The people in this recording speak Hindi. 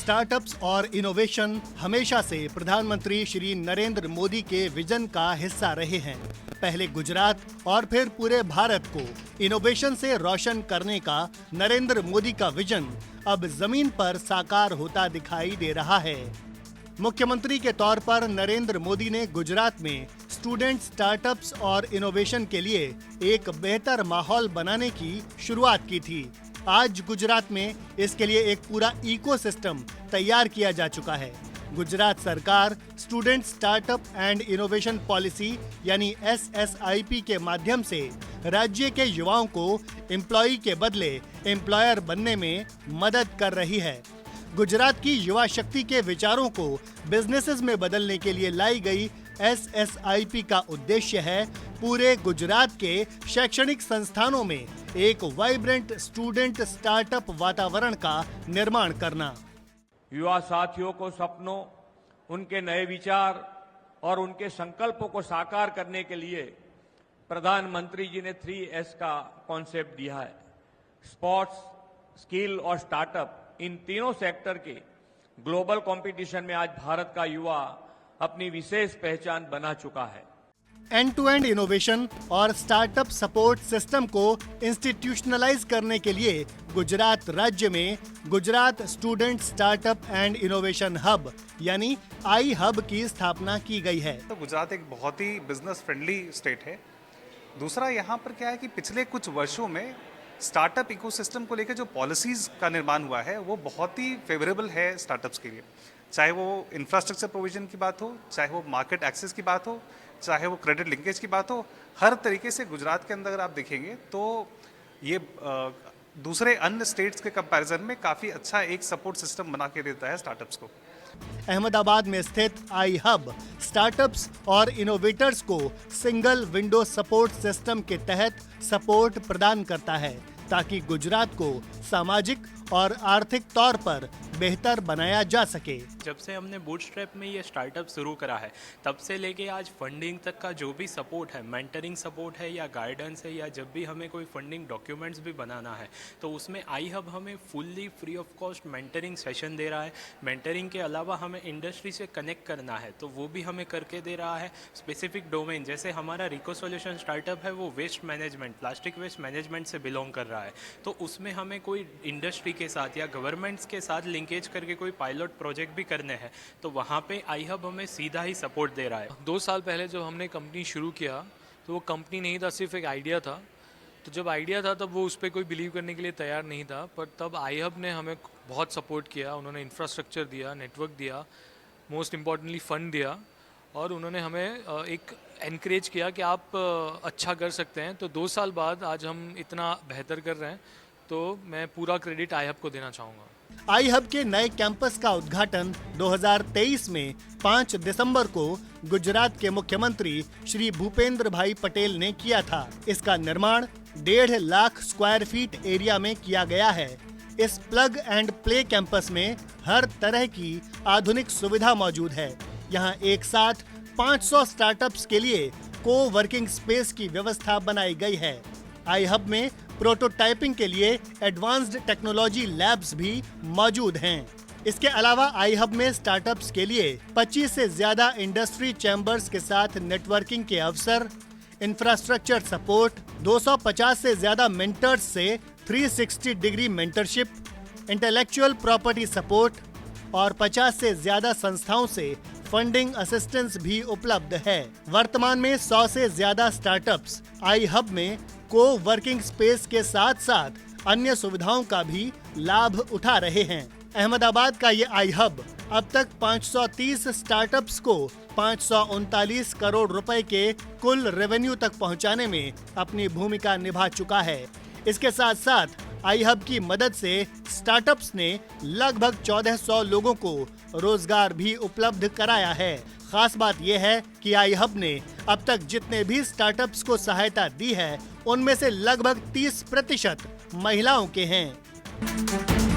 स्टार्टअप्स और इनोवेशन हमेशा से प्रधानमंत्री श्री नरेंद्र मोदी के विजन का हिस्सा रहे हैं। पहले गुजरात और फिर पूरे भारत को इनोवेशन से रोशन करने का नरेंद्र मोदी का विजन अब जमीन पर साकार होता दिखाई दे रहा है। मुख्यमंत्री के तौर पर नरेंद्र मोदी ने गुजरात में स्टूडेंट स्टार्टअप्स और इनोवेशन के लिए एक बेहतर माहौल बनाने की शुरुआत की थी। आज गुजरात में इसके लिए एक पूरा इकोसिस्टम तैयार किया जा चुका है। गुजरात सरकार student startup and innovation policy यानी SSIP के माध्यम से राज्य के युवाओं को एम्प्लॉय के बदले एम्प्लॉयर बनने में मदद कर रही है। गुजरात की युवा शक्ति के विचारों को बिजनेसेस में बदलने के लिए लाई गई SSIP का उद्देश्य है पूरे गुजरात के शैक्षणिक संस्थानों में एक वाइब्रेंट स्टूडेंट स्टार्टअप वातावरण का निर्माण करना। युवा साथियों को सपनों, उनके नए विचार और उनके संकल्पों को साकार करने के लिए प्रधानमंत्री जी ने 3S का कॉन्सेप्ट दिया है। स्पोर्ट्स, स्किल और स्टार्टअप, इन तीनों सेक्टर के ग्लोबल कंपटीशन में आज भारत का युवा अपनी विशेष पहचान बना चुका है। एंड टू एंड इनोवेशन और स्टार्टअप सपोर्ट सिस्टम को इंस्टीट्यूशनलाइज करने के लिए गुजरात राज्य में Gujarat student startup and innovation hub यानी आई हब की स्थापना की गई है। तो गुजरात एक बहुत ही बिजनेस फ्रेंडली स्टेट है। दूसरा यहाँ पर क्या है कि पिछले कुछ वर्षों में स्टार्टअप इकोसिस्टम को लेकर जो पॉलिसीज का निर्माण हुआ है वो बहुत ही फेवरेबल है स्टार्टअप्स के लिए। चाहे वो इंफ्रास्ट्रक्चर प्रोविजन की बात हो, चाहे वो मार्केट एक्सेस की बात हो, चाहे वो क्रेडिट लिंकेज की बात हो, हर तरीके से गुजरात के अंदर अगर आप देखेंगे तो ये दूसरे अन्य स्टेट्स के कंपैरिजन में काफ़ी अच्छा एक सपोर्ट सिस्टम बना के देता है स्टार्टअप्स को। अहमदाबाद में स्थित आई हब स्टार्टअप्स और इनोवेटर्स को सिंगल विंडो सपोर्ट सिस्टम के तहत सपोर्ट प्रदान करता है ताकि गुजरात को सामाजिक और आर्थिक तौर पर बेहतर बनाया जा सके। जब से हमने बूटस्ट्रैप में ये स्टार्टअप शुरू करा है तब से लेके आज फंडिंग तक का जो भी सपोर्ट है, मेंटरिंग सपोर्ट है या गाइडेंस है, या जब भी हमें कोई फंडिंग डॉक्यूमेंट्स भी बनाना है तो उसमें आई हब हमें fully free of cost mentoring session दे रहा है। मेंटरिंग के अलावा हमें इंडस्ट्री से कनेक्ट करना है तो वो भी हमें करके दे रहा है। स्पेसिफिक डोमेन जैसे हमारा रिको सॉल्यूशन स्टार्टअप है वो waste management, plastic waste management से बिलोंग कर रहा है, तो उसमें हमें कोई इंडस्ट्री के साथ या गवर्नमेंट्स के साथ लिंकेज करके कोई पायलट प्रोजेक्ट भी करने हैं तो वहाँ पे आई हब हमें सीधा ही सपोर्ट दे रहा है। 2 साल पहले जब हमने कंपनी शुरू किया तो वो कंपनी नहीं था, सिर्फ एक आइडिया था। तो जब आइडिया था तब वो उस पर कोई बिलीव करने के लिए तैयार नहीं था, पर तब आई हब ने हमें बहुत सपोर्ट किया। उन्होंने इंफ्रास्ट्रक्चर दिया, नेटवर्क दिया, मोस्ट इम्पॉर्टेंटली फ़ंड दिया और उन्होंने हमें एक एनकरेज किया कि आप अच्छा कर सकते हैं। तो 2 साल बाद आज हम इतना बेहतर कर रहे हैं तो मैं पूरा क्रेडिट आई हब को देना चाहूँगा। आई हब के नए कैंपस का उद्घाटन 2023 में 5 दिसंबर को गुजरात के मुख्यमंत्री श्री भूपेंद्र भाई पटेल ने किया था। इसका निर्माण 1.5 लाख स्क्वायर फीट एरिया में किया गया है। इस प्लग एंड प्ले कैंपस में हर तरह की आधुनिक सुविधा मौजूद है। यहाँ एक साथ 500 स्टार्टअप्स के लिए को-वर्किंग स्पेस की व्यवस्था बनाई गई है। आई हब में प्रोटोटाइपिंग के लिए एडवांस्ड टेक्नोलॉजी लैब्स भी मौजूद हैं। इसके अलावा आई हब में स्टार्टअप्स के लिए 25 से ज्यादा इंडस्ट्री चैम्बर्स के साथ नेटवर्किंग के अवसर, इंफ्रास्ट्रक्चर सपोर्ट, 250 से ज्यादा मेंटर्स से 360 degree mentorship, intellectual property support और 50 से ज्यादा संस्थाओं से फंडिंग असिस्टेंस भी उपलब्ध है। वर्तमान में 100 से ज्यादा स्टार्टअप्स आई हब में को वर्किंग स्पेस के साथ साथ अन्य सुविधाओं का भी लाभ उठा रहे हैं। अहमदाबाद का ये आई हब अब तक 530 स्टार्टअप्स को 539 करोड़ रुपए के कुल रेवेन्यू तक पहुंचाने में अपनी भूमिका निभा चुका है। इसके साथ साथ आई हब की मदद से स्टार्टअप्स ने लगभग 1400 लोगों को रोजगार भी उपलब्ध कराया है। खास बात यह है कि आई हब ने अब तक जितने भी स्टार्टअप्स को सहायता दी है उनमें से लगभग 30% महिलाओं के हैं।